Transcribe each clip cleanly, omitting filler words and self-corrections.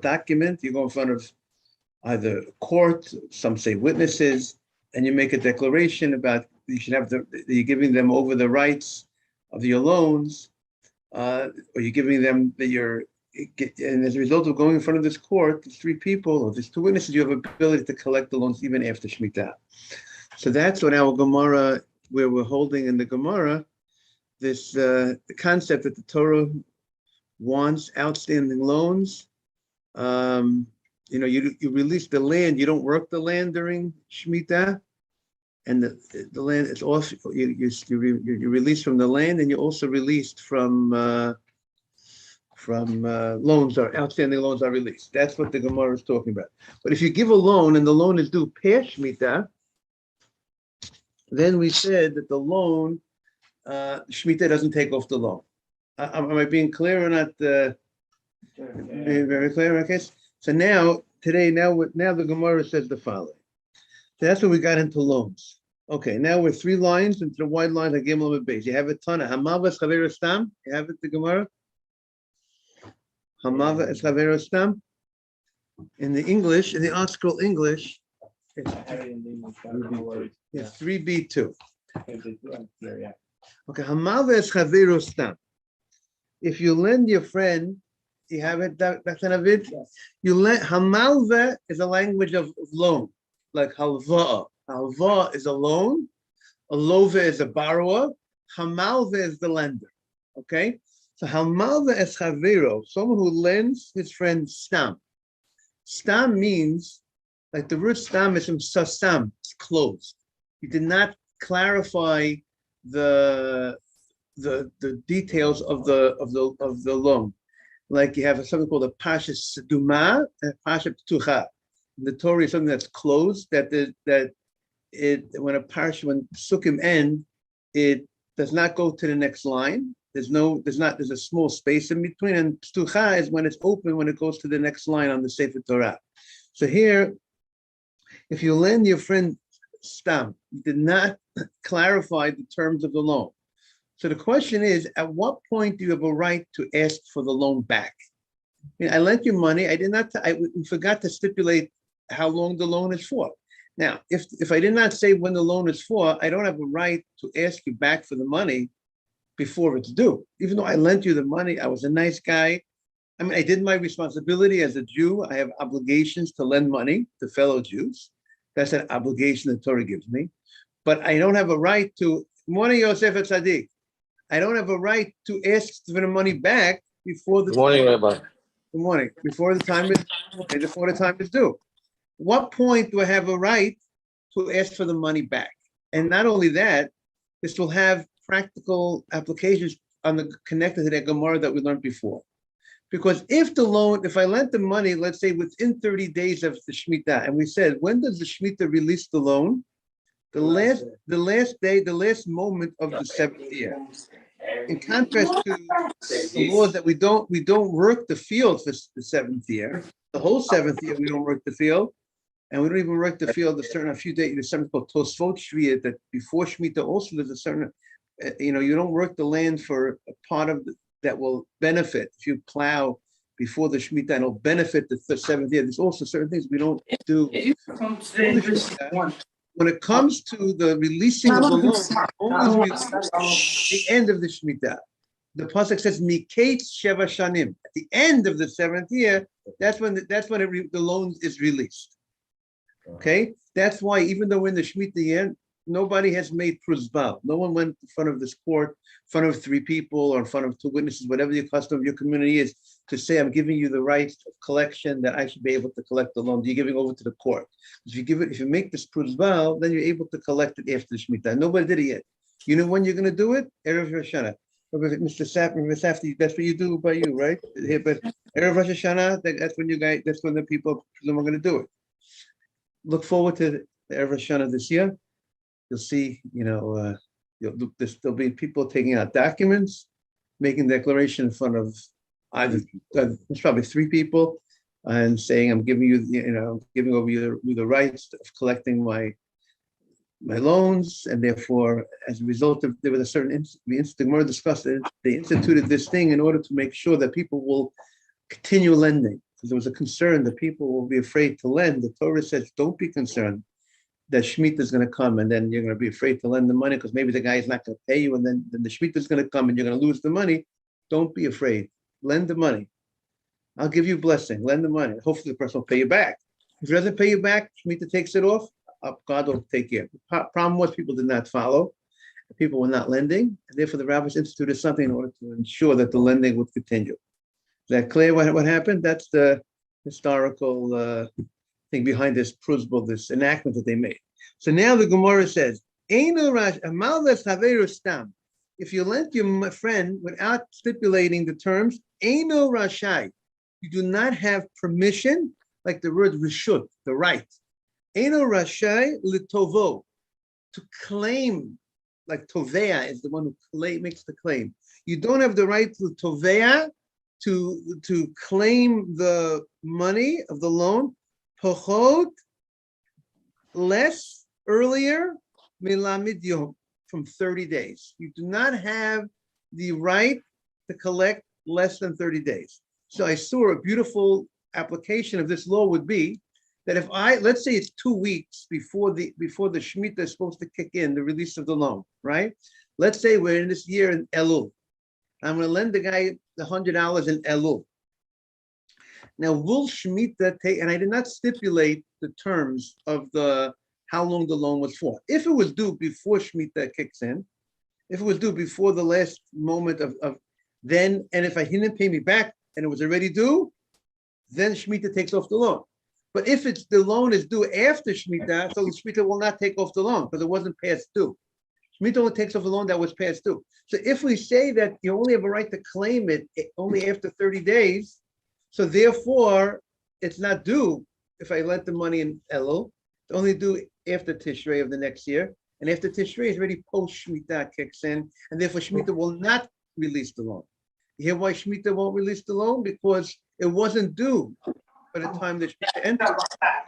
document. You go in front of either court, some say witnesses, and you make a declaration about you should have you're giving them over the rights of your loans, or you're giving them and as a result of going in front of this court, these three people or these two witnesses, you have ability to collect the loans even after Shemitah. So that's what our Gemara, where we're holding in the Gemara, this the concept that the Torah wants outstanding loans. You release the land, you don't work the land during Shemitah, and the land is off. You're released from the land, and you're also released from loans, or outstanding loans are released. That's what the Gemara is talking about. But if you give a loan and the loan is due past Shemitah, then we said that the loan, Shemitah doesn't take off the loan. Am I being clear or not? Very clear, okay? So now the Gemara says the following. So that's when we got into loans. Okay, now we're 3 lines into the wide line of Gimel base. You have a ton of Hamava Chaver Stam. You have it, the Gemara. Hamava es Chaver Stam. In the English, in the Art Scroll English, it's 3B2. Okay, Hamava es Chaver Stam. If you lend your friend, you have it, that's an avid. Yes. You lend, Hamalva is a language of loan, like halva. Halva is a loan, a lova is a borrower, Hamalva is the lender. Okay? So Hamalva es chavero, someone who lends his friend stam. Stam means, like the root stam is from sastam, it's closed. You did not clarify the details of the loan. Like you have something called a pasha seduma and pasha ptucha. The Torah is something that's closed. When psukim end, it does not go to the next line. There's a small space in between, and ptucha is when it's open, when it goes to the next line on the Sefer Torah. So here, if you lend your friend stam, you did not clarify the terms of the loan. So the question is, at what point do you have a right to ask for the loan back? I lent you money. I forgot to stipulate how long the loan is for. Now, if I did not say when the loan is for, I don't have a right to ask you back for the money before it's due. Even though I lent you the money, I was a nice guy. I did my responsibility as a Jew. I have obligations to lend money to fellow Jews. That's an obligation the Torah gives me. But I don't have a right to, Morning, Yosef Tzaddik. I don't have a right to ask for the money back before the morning, Rabbi. Good morning. Before the time is due. What point do I have a right to ask for the money back? And not only that, this will have practical applications connected to that Gemara that we learned before. Because if I lent the money, let's say within 30 days of the Shemitah, and we said, when does the Shemitah release the loan? The last day, the last moment of the 7th year. In contrast to the laws that we don't work the field for the 7th year. The whole 7th year we don't work the field, and we don't even work the field a few days. There's something called Tosfot Shviyah that before Shemitah also there's a certain, you don't work the land for a part of that will benefit if you plow before the Shemitah and it'll benefit the 7th year. There's also certain things we don't do. When it comes to the releasing of the loan, always release at the end of the Shemitah. The pasuk says Miketz Sheva Shanim. At the end of the 7th year, that's when the loan is released. Okay, that's why even though we're in the Shemitah year, nobody has made pruzbal. No one went in front of this court, in front of 3 people or in front of 2 witnesses, whatever the custom of your community is, to say I'm giving you the right of collection that I should be able to collect the loan. You're giving over to the court. If you make this pruzbal, then you're able to collect it after the Shemitah. Nobody did it yet. You know when you're going to do it? Erev Rosh Hashanah. Mr. Safdie, that's what you do by you, right? But Erev Rosh Hashanah, that's when the people presume are going to do it. Look forward to the Erev Rosh Hashanah this year. You'll see, there'll be people taking out documents, making declaration in front of either, there's probably 3 people, and saying, I'm giving you, giving over you the rights of collecting my loans, and therefore, as a result of, there was a certain, the Gemara discussed it, they instituted this thing in order to make sure that people will continue lending. because there was a concern that people will be afraid to lend. The Torah says, don't be concerned that Shemitah is going to come, and then you're going to be afraid to lend the money because maybe the guy is not going to pay you, and then the Shemitah is going to come and you're going to lose the money. Don't be afraid. Lend the money. I'll give you a blessing. Lend the money. Hopefully the person will pay you back. If he doesn't pay you back, Shemitah takes it off. God will take care. The problem was people did not follow. People were not lending, and therefore the rabbis instituted something in order to ensure that the lending would continue. Is that clear what happened? That's the historical thing behind this principle, this enactment that they made. So now the Gemara says, if you lent your friend without stipulating the terms, Eino Rashai, you do not have permission, like the word Rishut, the right. Eino Rashai Litovo, to claim, like Tovea is the one who makes the claim. You don't have the right to Tovea, to claim the money of the loan, Pochot, less, earlier, Milamid Yom, from 30 days. You do not have the right to collect less than 30 days. So I saw a beautiful application of this law would be that if let's say it's 2 weeks before the Shemitah is supposed to kick in, the release of the loan, right? Let's say we're in this year in Elul. I'm going to lend the guy the $100 in Elul. Now, will Shemitah take, and I did not stipulate the terms of how long the loan was for. If it was due before Shemitah kicks in, if it was due before the last moment of then, and if he didn't pay me back and it was already due, then Shemitah takes off the loan. But if the loan is due after Shemitah, so Shemitah will not take off the loan because it wasn't past due. Shemitah only takes off the loan that was past due. So if we say that you only have a right to claim it only after 30 days, so therefore it's not due if I lent the money in Elul, it's only due after Tishrei of the next year. And after Tishrei is already post Shemitah kicks in, and therefore Shemitah will not release the loan. You hear why Shemitah won't release the loan? Because it wasn't due by the time that Shemitah entered.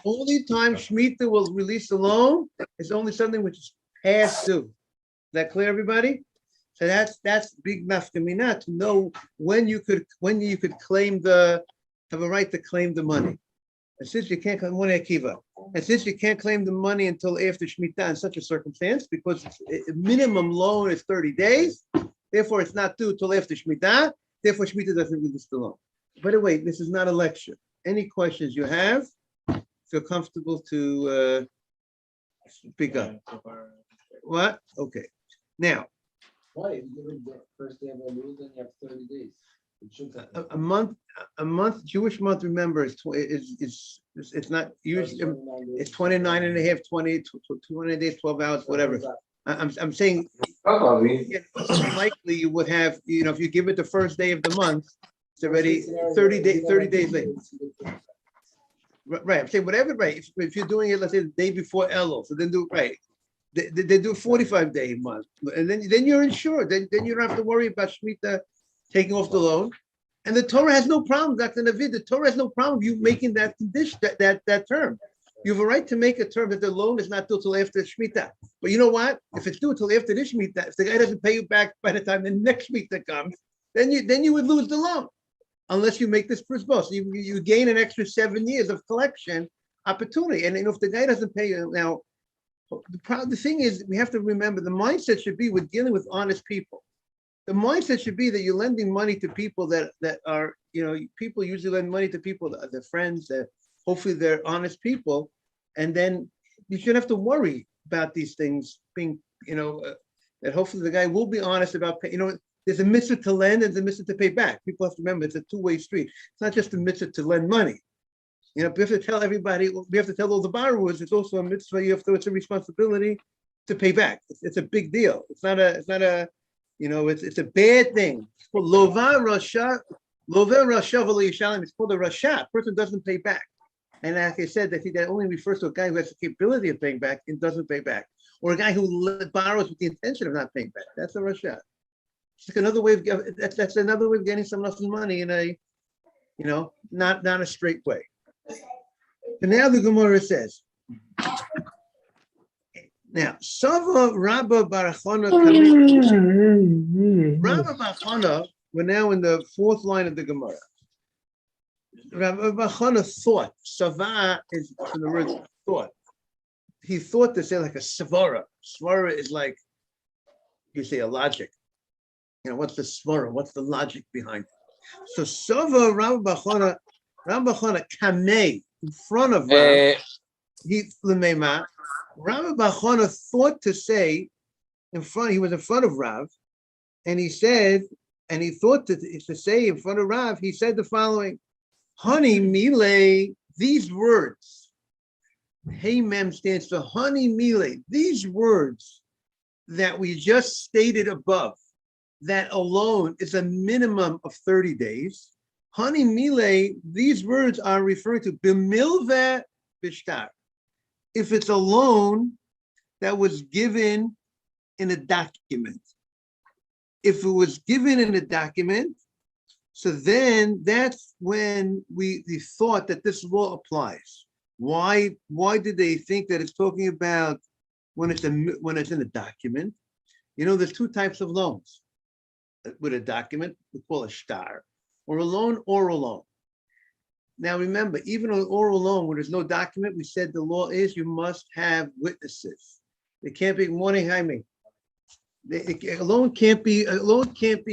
Only time Shemitah will release the loan is only something which is past due. Is that clear, everybody? So that's big nafkamina to know when you could claim have a right to claim the money. And since you can't claim one akiva, and since you can't claim the money until after Shemitah in such a circumstance, because minimum loan is 30 days, therefore it's not due till after Shemitah, therefore Shemitah doesn't release the loan. By the way, this is not a lecture. Any questions you have, feel comfortable to speak up. What? Okay. Now, why? If you give it the first day of Elul, then you have 30 days. A month, Jewish month, remember, it's not usually, it's 29 and a half, 20 days, 12 hours, whatever. I'm saying likely you would have, if you give it the first day of the month, it's already 30 days late. Right, I'm saying whatever, right. If you're doing it, let's say the day before Elul, so then do right. They do 45-day month, and then you're insured. Then you don't have to worry about Shemitah taking off the loan. And the Torah has no problem, Dr. Navid. The Torah has no problem you making that condition, that term. You have a right to make a term that the loan is not due till after Shemitah. But you know what? If it's due till after this Shemitah, if the guy doesn't pay you back by the time the next Shemitah comes, then you would lose the loan, unless you make this principle. So you gain an extra 7 years of collection opportunity. And if the guy doesn't pay you now, the thing is, we have to remember the mindset should be we're dealing with honest people. The mindset should be that you're lending money to people that are, people usually lend money to people, their friends, that hopefully they're honest people. And then you shouldn't have to worry about these things being, that hopefully the guy will be honest about pay. There's a mitzvah to lend and there's a mitzvah to pay back. People have to remember it's a two-way street. It's not just a mitzvah to lend money. We have to tell everybody, we have to tell all the borrowers, it's also a mitzvah, it's a responsibility to pay back. It's a big deal. It's a bad thing. It's called Lova Rasha, it's called a Rasha. Person doesn't pay back. And like I said, that only refers to a guy who has the capability of paying back and doesn't pay back. Or a guy who borrows with the intention of not paying back. That's a Rasha. It's like another way of that's another way of getting someone else's money in a, not a straight way. And now the Gemara says, now, Sava Rabba Barachana Rabba Barachana, we're now in the fourth line of the Gemara. Rabbi Bachana thought. Sava is from the word thought. He thought to say like a svara. Svara is like, you say a logic. What's the svara? What's the logic behind it? So Sava Rabbi Bachana kamei in front of Rav. He lemema. Rabbi Bachana thought to say in front. He was in front of Rav, and he said, and he thought to say in front of Rav. He said the following: Honey mile. These words. Hey mem stands for honey mile. These words that we just stated above, that alone is a minimum of 30 days. Honey mile, these words are referring to bimilve bishtar. If it's a loan that was given in a document. If it was given in a document, so then that's when we thought that this law applies. Why did they think that it's talking about when it's in a document? There's two types of loans. With a document, we call a shtar, or a loan, oral loan. Now remember, even an oral loan where there's no document, we said the law is you must have witnesses. They can't be morning Jaime. A loan can't be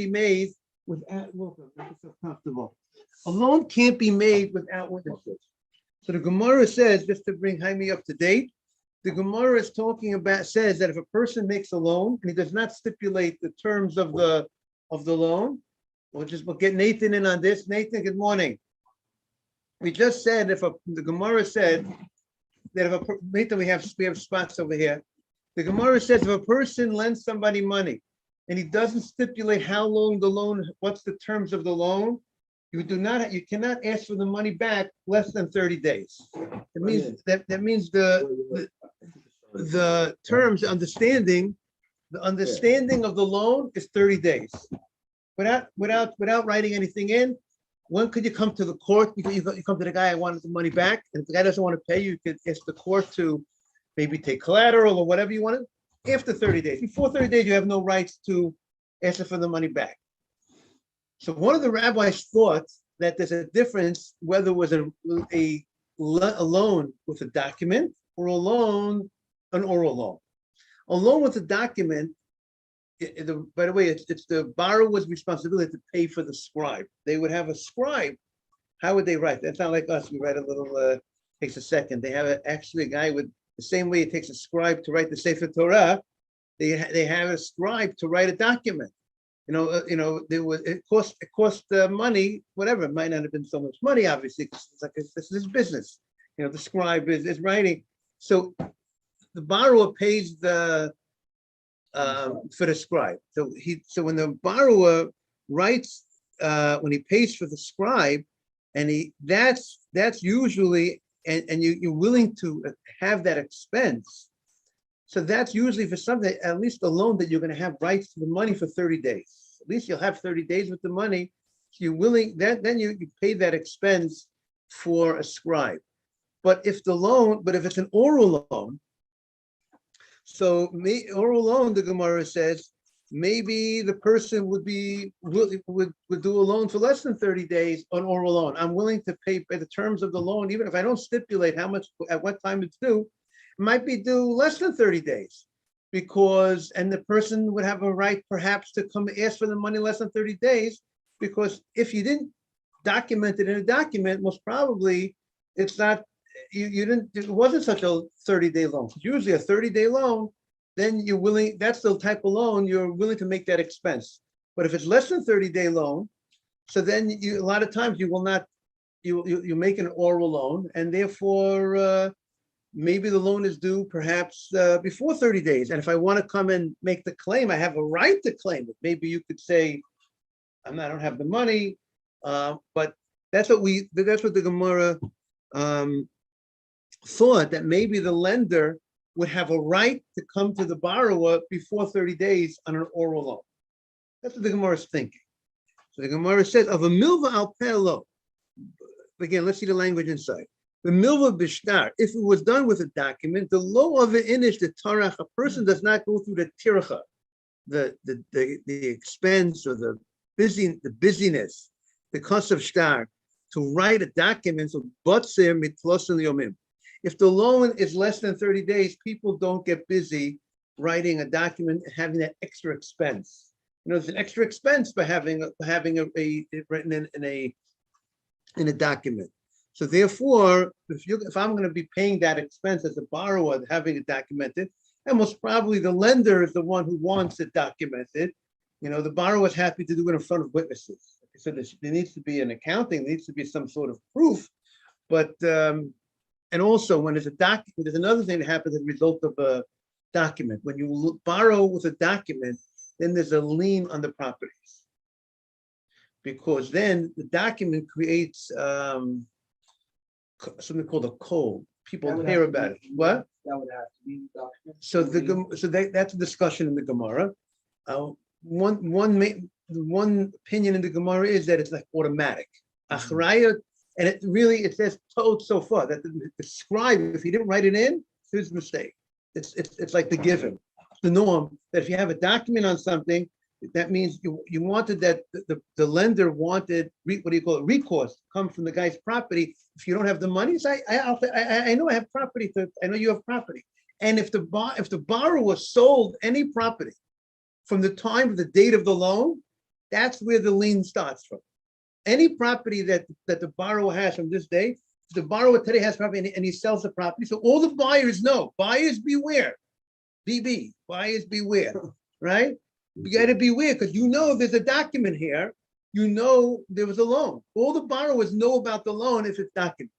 made without. Comfortable. A loan can't be made without witnesses. So the Gemara says, just to bring Jaime up to date, the Gemara is says that if a person makes a loan and he does not stipulate the terms of the loan, we'll get Nathan in on this. Nathan, good morning. We just said the Gemara said that Nathan, we have spots over here. The Gemara says if a person lends somebody money and he doesn't stipulate how long the loan, what's the terms of the loan, you cannot ask for the money back less than 30 days. It means that means the terms, the understanding of the loan is 30 days. Without writing anything in. When could you come to the court? You come to the guy, I wanted the money back. And if the guy doesn't want to pay you could ask the court to maybe take collateral or whatever you wanted. After 30 days. Before 30 days, you have no rights to ask for the money back. So one of the rabbis thought that there's a difference whether it was a loan with a document or an oral loan. A loan with a document, by the way, it's the borrower's responsibility to pay for the scribe. They would have a scribe. How would they write? That's not like us. We write a little, takes a second. They have actually a guy with the same way it takes a scribe to write the Sefer Torah. They have a scribe to write a document. It cost money, whatever. It might not have been so much money, obviously, because it's like this is business. The scribe is writing. So the borrower pays for the scribe. So when the borrower writes, when he pays for the scribe, and that's usually, and you're willing to have that expense. So that's usually for something, at least a loan that you're going to have rights to the money for 30 days. At least you'll have 30 days with the money. So you're willing, then you pay that expense for a scribe. But if it's an oral loan, oral loan, the Gemara says, maybe the person would do a loan for less than 30 days on oral loan. I'm willing to pay by the terms of the loan, even if I don't stipulate how much, at what time it's due. It might be due less than 30 days and the person would have a right perhaps to come ask for the money less than 30 days, because if you didn't document it in a document, most probably it's not, it wasn't such a 30-day loan. Usually a 30-day loan, then that's the type of loan you're willing to make that expense. But if it's less than 30-day loan, so then a lot of times you will not, you make an oral loan, and therefore maybe the loan is due perhaps before 30 days. And if I want to come and make the claim, I have a right to claim it. Maybe you could say, I don't have the money, but that's what the Gemara thought, that maybe the lender would have a right to come to the borrower before 30 days on an oral loan. That's what the Gemara is thinking. So the Gemara says, of a milva al pelo. Again, let's see the language inside. The milva bishtar, if it was done with a document, the lo of the inish, the tarach, a person does not go through the tircha, the expense or the busyness, the cost of shtar, to write a document. So, if the loan is less than 30 days, people don't get busy writing a document and having that extra expense. There's an extra expense by having a written in a document. So therefore, if I'm going to be paying that expense as a borrower, having it documented, and most probably the lender is the one who wants it documented. The borrower is happy to do it in front of witnesses. So there needs to be an accounting, there needs to be some sort of proof. But and also when there's a document, there's another thing that happens as a result of a document. When you borrow with a document, then there's a lien on the properties, because then the document creates something called a code. People hear about it. What? That would have to be the document. So that's a discussion in the Gemara. One opinion in the Gemara is that it's like automatic. Achraya, and it says told so far that the scribe, if he didn't write it in, it's his mistake. It's like the given, the norm, that if you have a document on something, that means you wanted that the lender wanted recourse come from the guy's property. If you don't have the money, say I know I have property. I know you have property. And if the borrower sold any property from the time of the date of the loan, that's where the lien starts from. Any property that the borrower has from this date, the borrower today has property and he sells the property. So all the buyers know, buyers beware, BB, buyers beware, right? You got to beware because there's a document here. There was a loan. All the borrowers know about the loan if it's documented.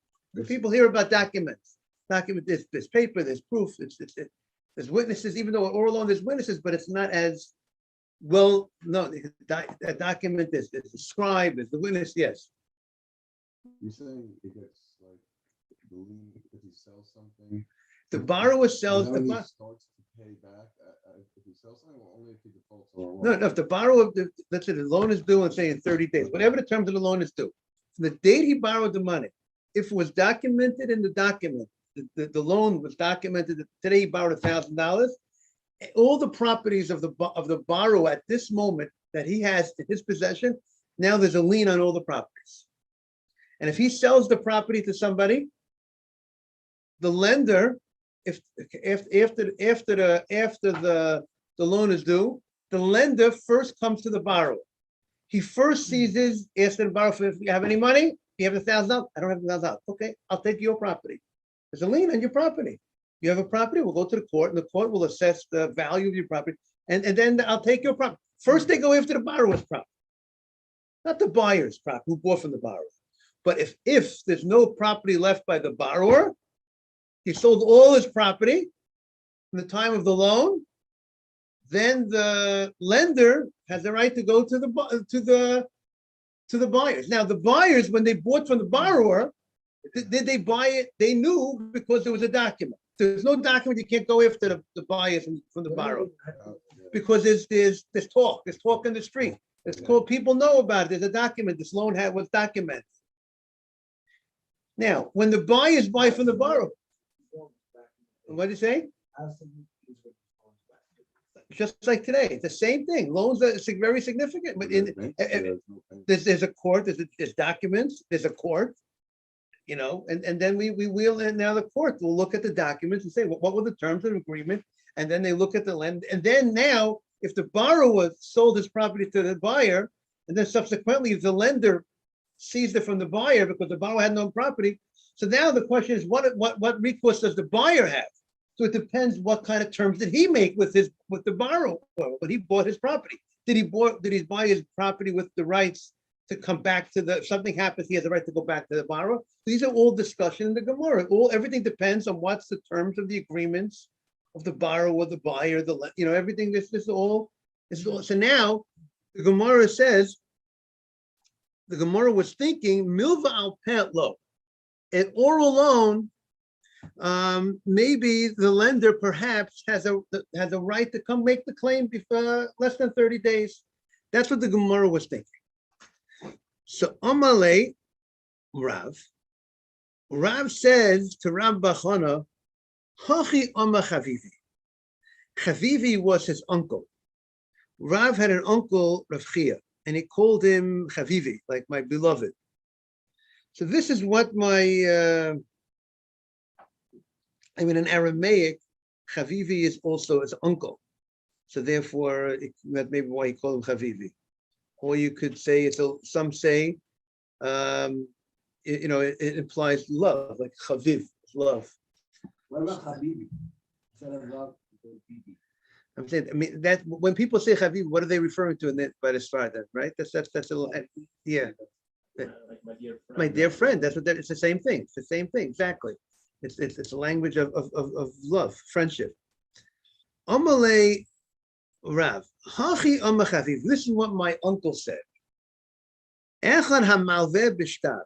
People hear about documents. There's paper, there's proof, there's witnesses, even though oral loan there's witnesses, but it's not as well. No, a document, there's the scribe, there's the witness, yes. You're saying it gets like the lien if he sells something. The borrower sells the starts to pay back if he sells something, or only if he defaults on a loan? No, if the borrower, let's say the loan is due and say in 30 days, whatever the terms of the loan is due. From the date he borrowed the money, if it was documented in the document, the loan was documented that today he borrowed $1,000, all the properties of the borrower at this moment that he has in his possession, now there's a lien on all the properties. And if he sells the property to somebody, the lender, if after the loan is due, the lender first comes to the borrower. He first seizes, asks the borrower, if you have any money, you have $1,000. I don't have $1,000. Okay, I'll take your property. There's a lien on your property. You have a property, we'll go to the court, and the court will assess the value of your property, and then I'll take your property. First, they go after the borrower's property, not the buyer's property, who bought from the borrower. But if there's no property left by the borrower, he sold all his property from the time of the loan, then the lender has the right to go to the buyers. Now, the buyers, when they bought from the borrower, did they buy it? They knew because there was a document. There's no document, you can't go after the buyers from the borrower, because there's talk in the street. It's called, people know about it. There's a document. This loan was documented. Now, when the buyers buy from the borrower, what did you say? Just like today, it's the same thing. Loans are very significant. But there's a court, there's documents, there's a court, and then we will, and now the court will look at the documents and say, what were the terms of the agreement? And then they look at the lend. And then now, if the borrower sold his property to the buyer, and then subsequently if the lender seized it from the buyer because the borrower had no property. So now the question is, what recourse does the buyer have? So it depends what kind of terms did he make with the borrower when he bought his property. Did he buy his property with the rights to come back to if something happens, he has the right to go back to the borrower? These are all discussion in the Gemara. Everything depends on what's the terms of the agreements of the borrower, the buyer, everything. This is all. So now the Gemara says, the Gemara was thinking, milva al pet lo, an oral loan. Maybe the lender perhaps has a right to come make the claim before less than 30 days. That's what the Gemara was thinking. So Amalei Rav says to Rav Bachana, Hachi Amma Chavivi. Chavivi was his uncle. Rav had an uncle, Rav Chia, and he called him Chavivi, like my beloved. So this is what my, in Aramaic, Chavivi is also his uncle. So therefore, that may be why he called him Chavivi. Or you could say, some say, it implies love, like Chaviv, love. What about Habibi? Instead of love, Bibi. I'm saying, that when people say Chaviv, what are they referring to in that by the start, right? That's a little, yeah. Like My dear friend, that's what it's the same thing. It's the same thing, exactly. It's a language of love, friendship. Amalei Rav, Hachi Amachaviv. This is what my uncle said. Echad hamalveh b'shtar.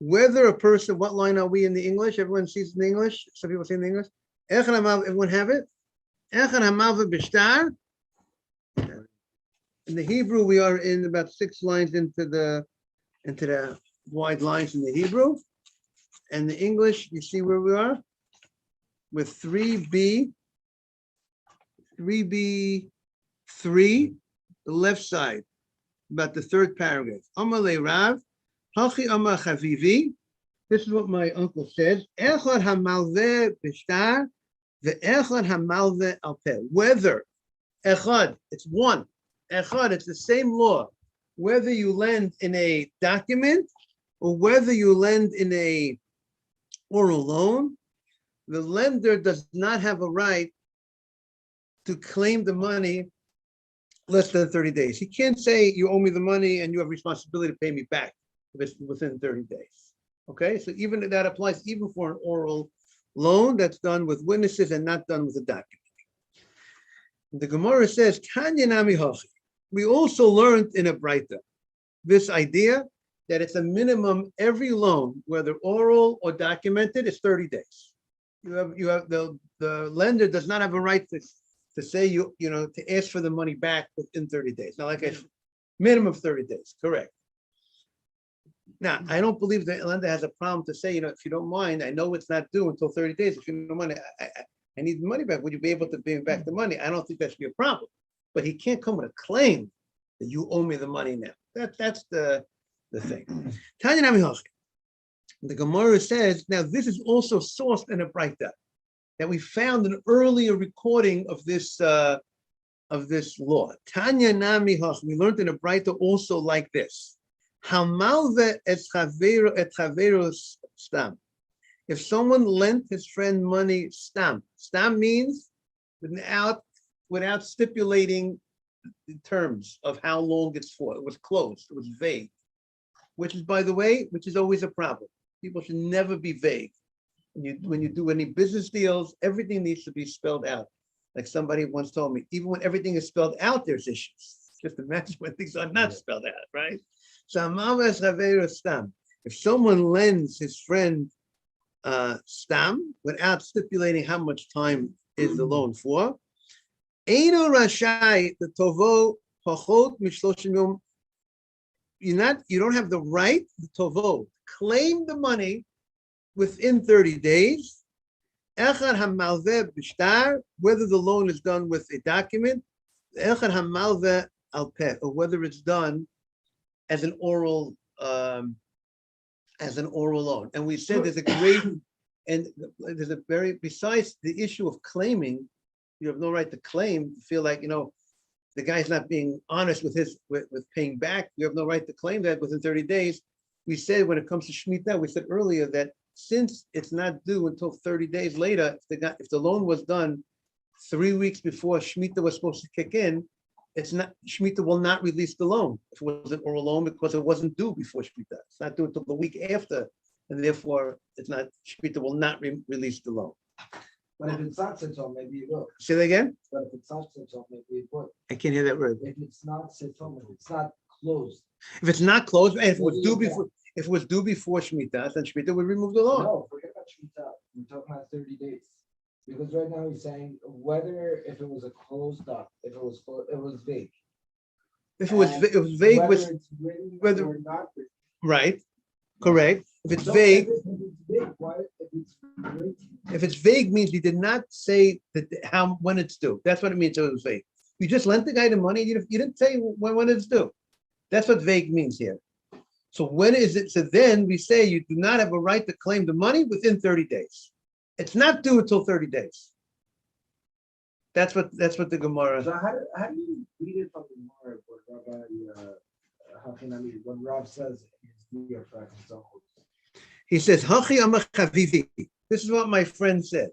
Whether a person, what line are we in the English? Everyone sees in the English? Some people see in the English? Echad hamalveh, everyone have it? Echad hamalveh b'shtar. In the Hebrew, we are in about 6 lines into the wide lines in the Hebrew. And the English, you see where we are? With 3B, 3B3, the left side, about the 3rd paragraph. Amalei Rav, Hachi Amar Chavivi. This is what my uncle says. Echad hamalveh b'shtar, ve'echad hamalveh al peh. Whether, echad, it's one. Echad, it's the same law. Whether you lend in a document or whether you lend in a oral loan, the lender does not have a right to claim the money less than 30 days. He can't say you owe me the money and you have responsibility to pay me back if it's within 30 days. Okay, so even that applies even for an oral loan that's done with witnesses and not done with a document. The Gemara says, Tanya Nami Hachi. We also learned in a Braita this idea that it's a minimum every loan, whether oral or documented, is 30 days. You have the lender does not have a right to say to ask for the money back within 30 days. Now, like I said, minimum 30 days, correct. Now, I don't believe the lender has a problem to say, if you don't mind, I know it's not due until 30 days. If you don't mind, I need the money back. Would you be able to pay me back the money? I don't think that should be a problem. But he can't come with a claim that you owe me the money now. That's the thing. Tanya Nami Hachi. The Gemara says, now this is also sourced in a Braita, that we found an earlier recording of this law. Tanya Nami Hachi. We learned in a Braita also like this. Hamalve et chaveros stam. If someone lent his friend money stam means without stipulating the terms of how long it's for. It was closed. It was vague, which is, by the way, always a problem. People should never be vague. When you do any business deals, everything needs to be spelled out. Like somebody once told me, even when everything is spelled out, there's issues. Just imagine when things are not spelled out, right? So, if someone lends his friend stam without stipulating how much time is the loan for, Eino Rashai the Tovo Pachot Mishloshim Yom. You don't have the right, the Tovo, claim the money within 30 days. Echad hamalveh b'shtar, whether the loan is done with a document, echad hamalveh al peh, or whether it's done as an oral loan. And we said there's a very, besides the issue of claiming, you have no right to claim, to feel like, the guy's not being honest with paying back. You have no right to claim that within 30 days. We said when it comes to Shemitah, we said earlier that since it's not due until 30 days later, if the loan was done 3 weeks before Shemitah was supposed to kick in, Shemitah will not release the loan if it was an oral loan because it wasn't due before Shemitah. It's not due until the week after, and therefore Shemitah will not release the loan. But if it's not Sitom, maybe it will. Say that again? But if it's not Sitom, maybe it will. I can't hear that word. If it's not Sitom, if it's not closed. If it's not closed, and if it was due before Shemitah, then Shemitah would remove the loan. No, forget about Shemitah. We're talking about 30 days. Because right now he's saying if it was a closed up, if it was vague. If it was vague, whether it's written or not written. Right, correct. If it's So vague, if it's vague, means he did not say when it's due. That's what it means. So it was vague. You just lent the guy the money. You didn't say when it's due. That's what vague means here. So when is it? So then we say you do not have a right to claim the money within 30 days. It's not due until 30 days. That's what the Gemara. So how do you read it from the Gemara? When Rav says is the He says, Hachi amachavivi. This is what my friend said.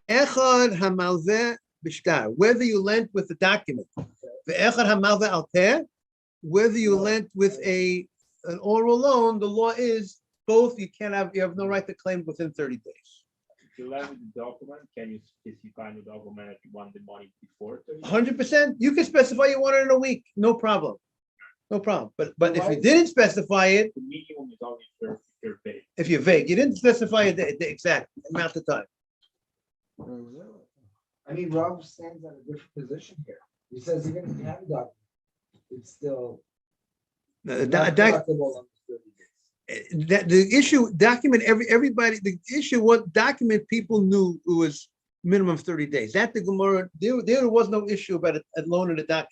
Echad hamalveh b'shtar. Whether you lent with the document, ve'echad hamalveh alter. Whether you lent with an oral loan, the law is both. You have no right to claim within 30 days. If you lend with the document, can you specify in the document if you want the money before 30 days? 100%. You can specify you want it in a week. No problem. No problem. But if you didn't specify it, The minimum is only if you're paid. if you're vague, you didn't specify the exact amount of time. I mean, Rob stands at a different position here. He says even if you have a document, it's still The not deductible on the 30 days. that the issue document everybody the issue what document people knew it was minimum 30 days. That the Gemara there was no issue about a loan and a document.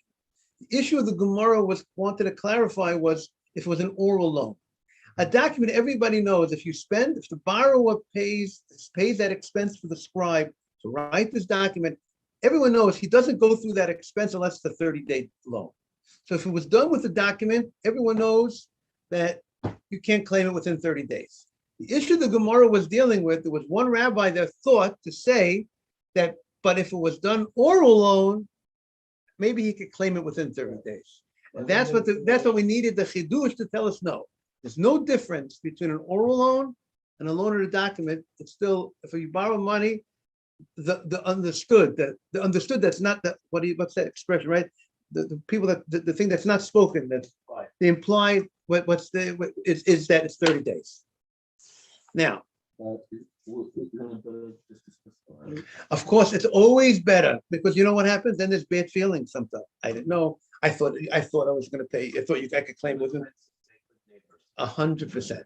The issue of the Gemara wanted to clarify was if it was an oral loan. A document everybody knows if the borrower pays that expense for the scribe to write this document, everyone knows he doesn't go through that expense unless it's a 30-day loan. So if it was done with the document, everyone knows that you can't claim it within 30 days. The issue the Gemara was dealing with, there was one rabbi that thought to say that, but if it was done oral loan, maybe he could claim it within 30 days. And that's what we needed the chidush to tell us no. There's no difference between an oral loan and a loan or a document. It's still, if you borrow money, the understood that's not that what's that expression, right? The people the thing that's not spoken, that the implied is that it's 30 days. Now, of course, it's always better because you know what happens? Then there's bad feelings sometimes. I didn't know. I thought I was going to pay. I thought I could claim within 100%.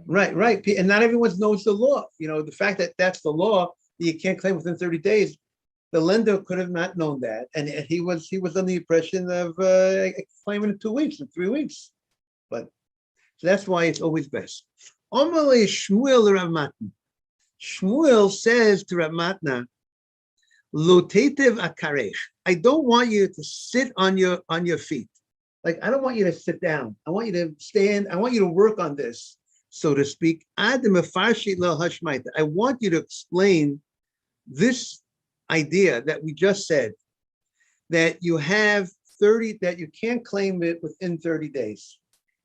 Right. And not everyone knows the law. You know, the fact that that's the law, you can't claim within 30 days. The lender could have not known that, and he was under the impression of claiming in 2 weeks, in 3 weeks. But so that's why it's always best. Amalei Shmuel Rav Matna. Shmuel says to Rav Matna, "Lo teitev akarech." I don't want you to sit on your feet. Like I don't want you to sit down. I want you to stand. I want you to work on this, so to speak. I want you to explain this idea that we just said, that you have 30, that you can't claim it within 30 days.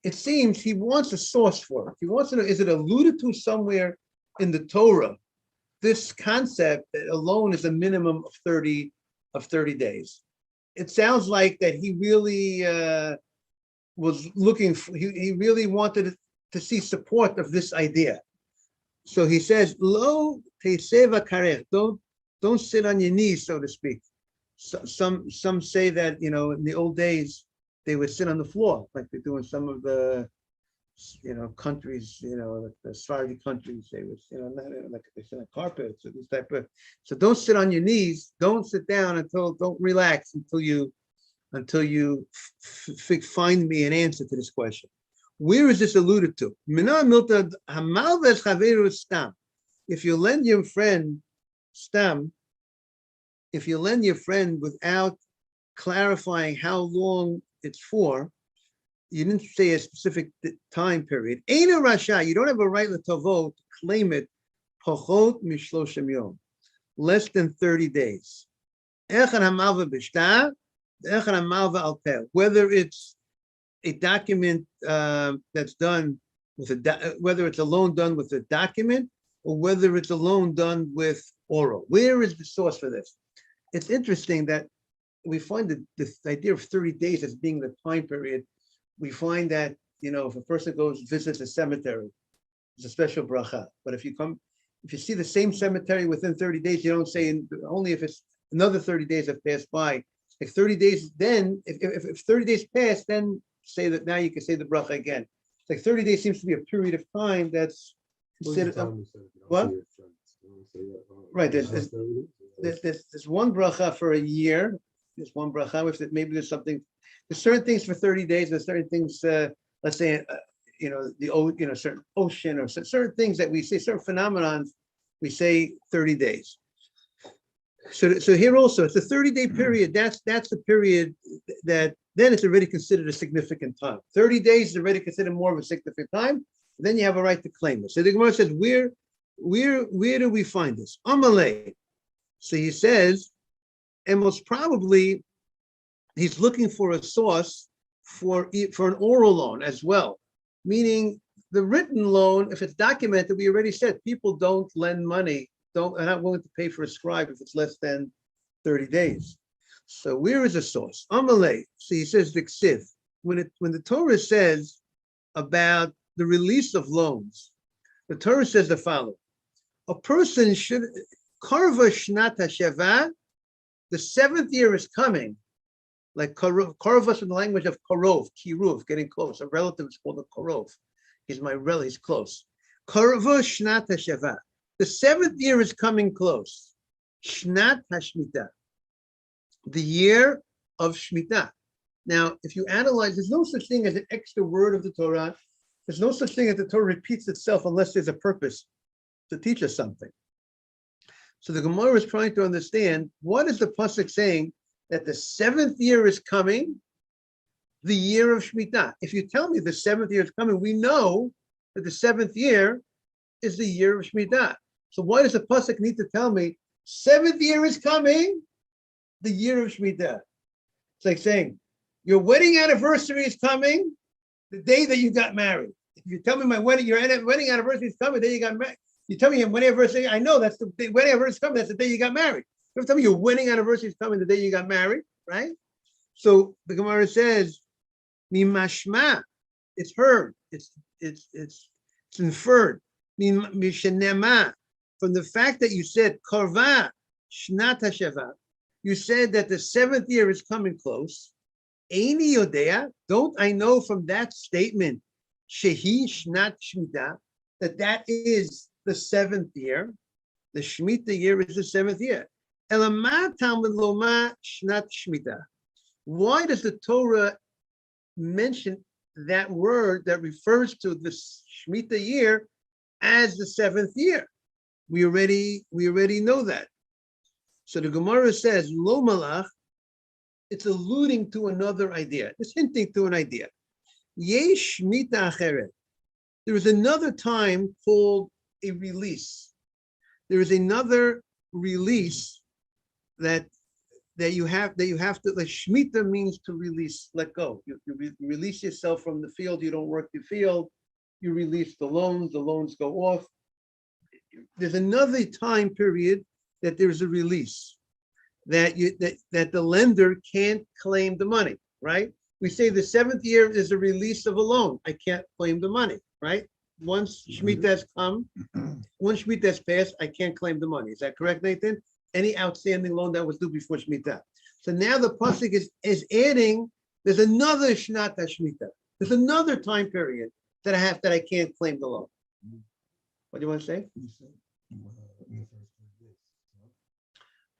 It seems he wants a source for it. He wants to know, is it alluded to somewhere in the Torah, this concept that a loan is a minimum of 30 days? It sounds like that he really was looking for, he really wanted to see support of this idea. So he says, Lo teiseva karech, don't sit on your knees, so to speak. So, some say that, you know, in the old days, they would sit on the floor, like they do in some of the, you know, countries, you know, the Sephardi countries, they would, you know, like they sit on carpets or this type of, so don't sit on your knees, don't sit down don't relax until you find me an answer to this question. Where is this alluded to? If you lend your friend stam, if you lend your friend without clarifying how long it's for, you didn't say a specific time period. Ain't a rasha, you don't have a right to claim it pochot mishloshim yom, less than 30 days. Whether it's a document that's done with whether it's a loan done with a document or whether it's a loan done with oral. Where is the source for this? It's interesting that we find that this idea of 30 days as being the time period. We find that, you know, if a person visits a cemetery, it's a special bracha. But if you see the same cemetery within 30 days, you don't say, only if it's another 30 days have passed by. If 30 days, then if 30 days pass, then say that now you can say the bracha again. It's like 30 days seems to be a period of time that's considered. What? Right. There's one bracha for a year. There's one bracha. If maybe there's something There's certain things for 30 days. There's certain things, let's say, certain ocean or certain things that we say, certain phenomenons, we say 30 days. So here also, it's a 30-day period. That's the period that then it's already considered a significant time. 30 days is already considered more of a significant time. Then you have a right to claim it. So the Gemara says, where do we find this? Amalei. So he says, and most probably he's looking for a source for an oral loan as well, meaning the written loan, if it's documented, we already said people don't lend money, are not willing to pay for a scribe if it's less than 30 days. So where is the source? Amalei. So he says the ksiv. When the Torah says about the release of loans, the Torah says the following: a person should karva shnat hasheva. The 7th year is coming, like karvas in the language of karov, kiruv, getting close. A relative is called a karov. He's my relative, he's close. Karva shnat hasheva. The 7th year is coming close. Shnat hashmita, the year of Shemitah. Now, if you analyze, there's no such thing as an extra word of the Torah. There's no such thing as the Torah repeats itself unless there's a purpose to teach us something. So the Gemara is trying to understand, what is the pasuk saying that the 7th year is coming, the year of Shemitah? If you tell me the 7th year is coming, we know that the 7th year is the year of Shemitah. So why does the pasuk need to tell me 7th year is coming, the year of Shemitah? It's like saying your wedding anniversary is coming the day that you got married. If you tell me your wedding anniversary is coming the day you got married, you tell me your wedding anniversary, I know that's the wedding anniversary is coming, that's the day you got married. You have to tell me your wedding anniversary is coming the day you got married, right? So the Gemara says, mimashma, it's heard, it's inferred. Mishenema, from the fact that you said karva shnat hasheva, you said that the 7th year is coming close. Eini yodea, don't I know from that statement, shehi shnat shmita, that is the 7th year. The Shemitah year is the 7th year. Elama talmud loma shnat shmita. Why does the Torah mention that word that refers to the Shemitah year as the 7th year? We already know that. So the Gemara says, lo malach, it's alluding to another idea. It's hinting to an idea. Yesh Shemitah acheret. There is another time called a release. There is another release that you have to, like Shemitah means to release, let go. You release yourself from the field, you don't work the field, you release the loans go off. There's another time period that there's a release, that the lender can't claim the money, right? We say the 7th year is a release of a loan. I can't claim the money, right? Once Shemitah has come, once Shemitah has passed, I can't claim the money. Is that correct, Nathan? Any outstanding loan that was due before Shemitah. So now the pasuk is adding, there's another Shnat HaShemitah. There's another time period that I can't claim the loan. What do you want to say?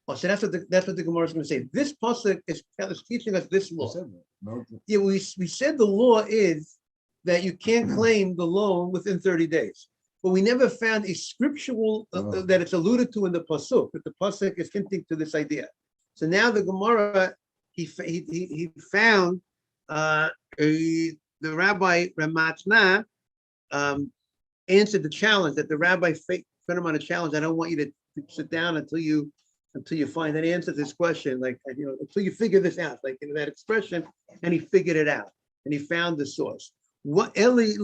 Oh, so that's what the Gemara is going to say. This pasuk is teaching us this law. Yeah, we said the law is that you can't claim the loan within 30 days. But we never found a scriptural that it's alluded to in the pasuk, that the pasuk is hinting to this idea. So now the Gemara, he found the Rabbi Ramatna answered the challenge that the rabbi put him on a challenge. I don't want you to sit down until you find an answer to this question, like until you figure this out, like that expression, and he figured it out and he found the source. What Eli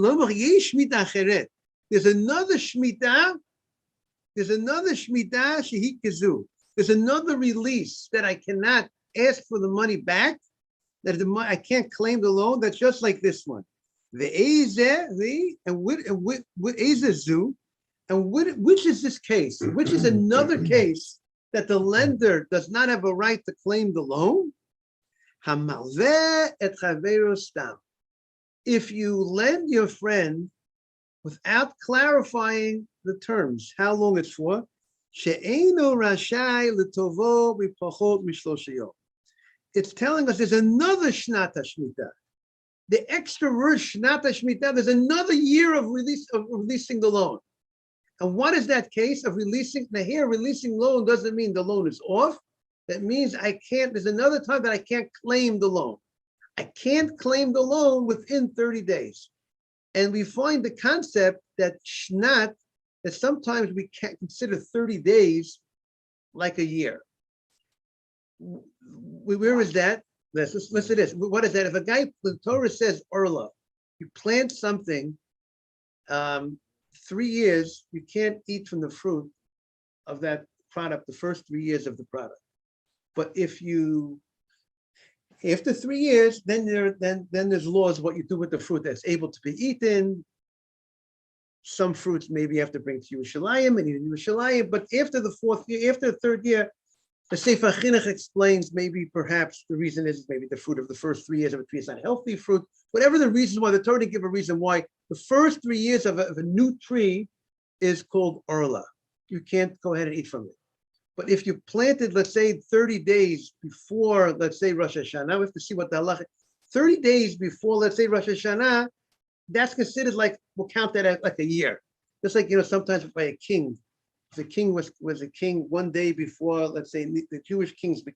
there's another Shemitah. There's another Shemitah Shehikazu. There's another release that I cannot ask for the money back. That I can't claim the loan. That's just like this one. Which is this case? Which is another case that the lender does not have a right to claim the loan? Hamalveh et chaveiro stam. If you lend your friend without clarifying the terms, how long it's for, she'eino rashai l'tovo mipachot mishlosh yom. it's telling us there's another Shnat HaShmitah. The extra word Shnat HaShmitah, there's another year of releasing the loan. And what is that case of releasing? Now here, releasing loan doesn't mean the loan is off. That means there's another time that I can't claim the loan. I can't claim the loan within 30 days. And we find the concept that Shnat, that sometimes we can't consider 30 days like a year. Where is that? Listen to this. What is that? If a guy, the Torah says, Orla, you plant something, 3 years, you can't eat from the fruit of that product the first 3 years of the product. But after 3 years, then there's laws what you do with the fruit that's able to be eaten. Some fruits maybe you have to bring to Yerushalayim and eat in Yerushalayim. But after the 4th year, after the 3rd year, the Sefer Chinuch explains maybe perhaps the reason is maybe the fruit of the first 3 years of a tree is not healthy fruit. Whatever the reason why, the Torah didn't give a reason why the first 3 years of a new tree is called Orla. You can't go ahead and eat from it. But if you planted, let's say 30 days before, let's say Rosh Hashanah, we have to see what the halacha, 30 days before, let's say Rosh Hashanah, that's considered like, we'll count that as like a year. Just like, sometimes by a king, if the king was a king one day before, let's say the Jewish kings, we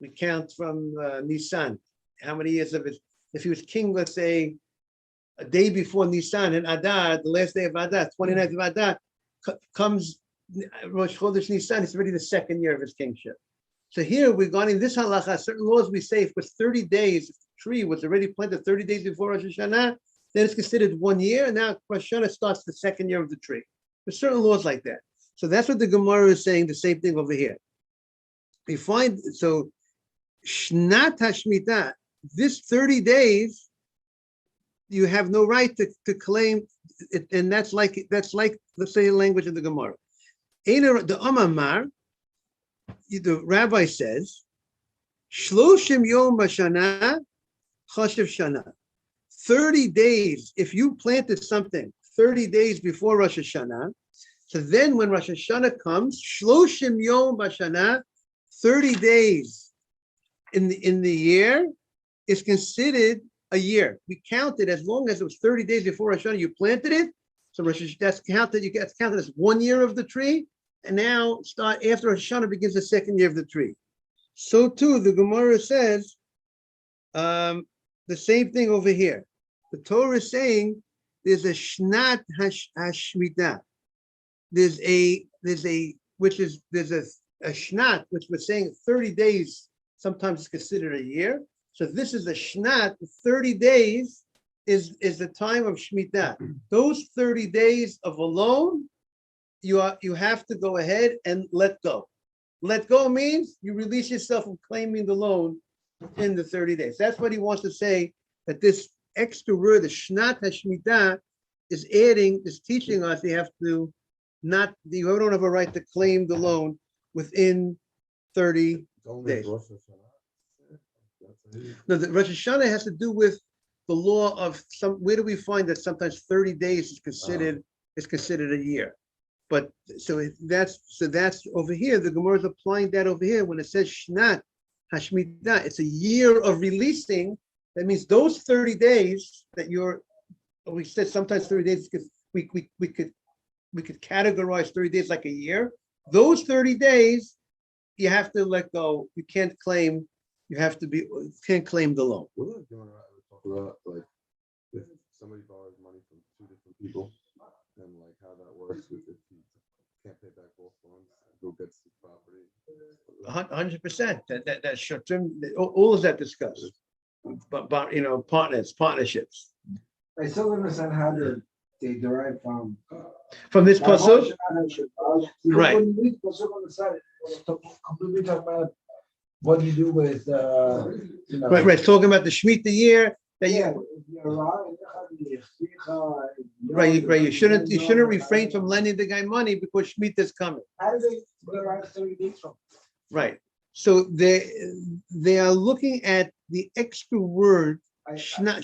count from Nisan, how many years of it, if he was king, let's say a day before Nisan and Adar, the last day of Adar, 29th of Adar, comes Rosh Chodesh Nisan, it's already the 2nd year of his kingship. So here we're going in this halacha, certain laws we say if it was 30 days, if the tree was already planted 30 days before Rosh Hashanah, then it's considered 1 year, and now Rosh Hashanah starts the 2nd year of the tree. There's certain laws like that. So that's what the Gemara is saying, the same thing over here. We find, so Shnat HaShmitah, this 30 days, you have no right to claim it, and that's like, let's say the language of the Gemara. The Amamar, the rabbi says, Shloshim Yom Bashana, Chashav Shana. 30 days, if you planted something 30 days before Rosh Hashanah, so then when Rosh Hashanah comes, Shloshim Yom Bashana, 30 days in the year is considered a year. We count it as long as it was 30 days before Rosh Hashanah, you planted it. So that's counted as 1 year of the tree. And now after Rosh Hashanah begins the 2nd year of the tree. So too, the Gemara says the same thing over here. The Torah is saying there's a Shnat HaShmitah. There's a Shnat, which we're saying 30 days, sometimes it's considered a year. So this is a Shnat, 30 days is the time of Shemitah. Those 30 days of a loan, you have to go ahead and let go. Let go means you release yourself from claiming the loan in the 30 days. That's what he wants to say, that this extra word, the Shnat HaShmitah, is teaching us you don't have a right to claim the loan within 30 days. No, the Rosh Hashanah has to do with the law of where do we find that sometimes 30 days is considered a year? But so that's over here. The Gemara is applying that over here when it says Shnat HaShmitah. It's a year of releasing. That means those 30 days that we said sometimes 30 days because we could categorize 30 days like a year. Those 30 days you have to let go. You can't claim. Can't claim the loan. Wasn't it talk about like if somebody borrows money from 2 different people and like how that works with if he can't pay back both loans, who gets the property? 100%. That short term. All of that discussed. But partnerships. I still don't understand how they derive from this pasuk. Right. Completely talk about what do you do with Right. Talking about the Shemitah year that right. You shouldn't refrain from lending the guy money because Shemitah is coming. How do they derive 30 days from? Right. So they are looking at the extra word Shnat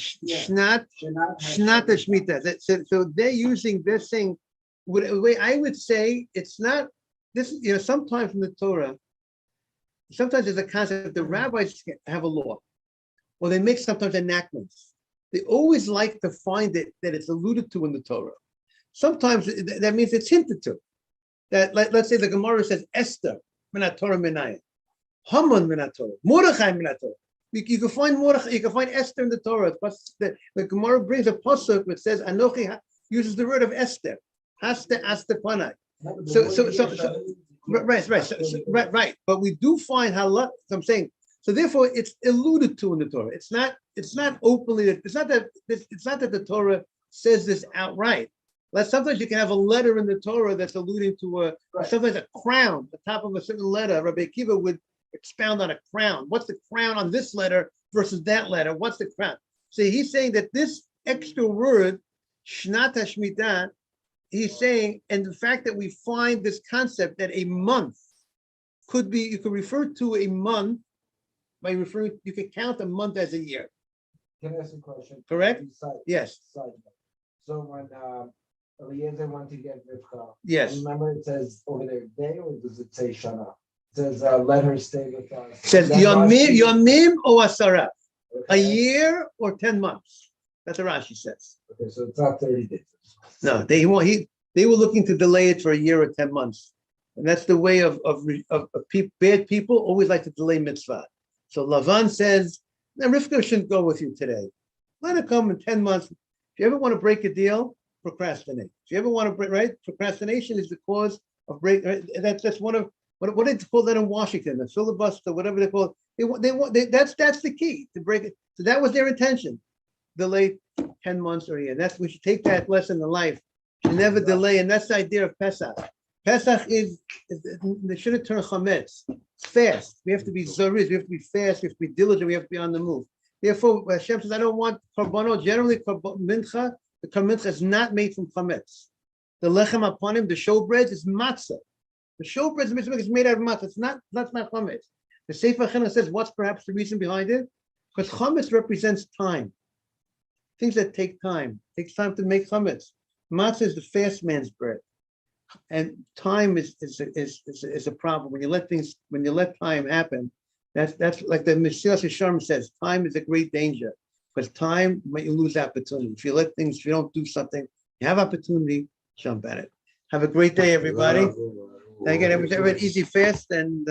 Shemitah. So they're saying, the way I would say it's not this. Sometimes in the Torah, Sometimes there's a concept, the rabbis have a law, or they make sometimes enactments. They always like to find it that it's alluded to in the Torah. Sometimes that means it's hinted to. That, let's say the Gemara says Esther, minat Torah minayim, Haman minat Torah, Mordechai minat Torah. You can find Mordechai, you can find Esther in the Torah. The Gemara brings a pasuk which says Anochi uses the word of Esther, Haste panai. Right. But we do find halakha. I'm saying, so therefore, it's alluded to in the Torah. It's not openly. It's not that the Torah says this outright. Like sometimes you can have a letter in the Torah that's alluding to sometimes a crown, the top of a certain letter. Rabbi Akiva would expound on a crown. What's the crown on this letter versus that letter? What's the crown? So he's saying that this extra word, Shnat HaShmitah, he's saying, and the fact that we find this concept that a month could be, you could refer to a month by referring, you could count a month as a year. Can I ask a question? Correct? Yes. So when Eliezer went to get Rivka, Yes. remember it says over there day, or does it say Shana? It says let her stay with us. It says Yomim or Asara, a Okay. year or 10 months. That's what Rashi says. Okay, so it's not 30 days. No, they were looking to delay it for a year or 10 months. And that's the way of bad people always like to delay mitzvah. So Lavan says, now Rivka shouldn't go with you today. Let her come in 10 months. If you ever want to break a deal, procrastinate. If you ever want to break, right? Procrastination is the cause of break. Right? That's one of what do they call that in Washington? The filibuster, whatever they call it. That's the key to break it. So that was their intention. Delay 10 months or a year. We should take that lesson in life. You never delay, and that's the idea of Pesach. Pesach is they shouldn't turn chametz. It's fast. We have to be zoriz. We have to be fast. We have to be diligent. We have to be on the move. Therefore, Hashem says, I don't want korbanot. Generally, mincha, the mincha is not made from chametz. The lechem upon him, the showbread, is matzah. The showbread is made out of matzah. That's not chametz. The Sefer Chinuch says, what's perhaps the reason behind it? Because chametz represents time. Things that take time. It takes time to make chametz. Matzah is the fast man's bread, and time is a problem. When you let time happen, that's like the Mesilas Yesharim says. Time is a great danger because time you lose opportunity. If you don't do something, you have opportunity. Jump at it. Have a great day, everybody. Again, everybody easy fast and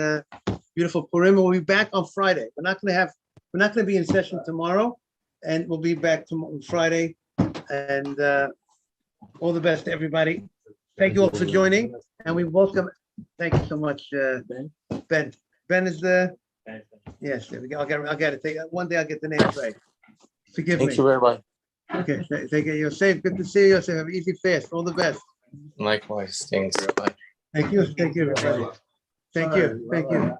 beautiful Purim. We'll be back on Friday. We're not going to be in session tomorrow, and we'll be back tomorrow Friday. And all the best to everybody. Thank you all for joining, and we welcome. Thank you so much, Ben. Ben is the. Yes, there we go. I'll get it. One day I'll get the name right. Forgive me. Thank you very much. Okay, take it. You're safe. Good to see you. Yosef. Have an easy fast. All the best. Likewise. Thanks. Bye. Thank you. Thank you, everybody. Thank you.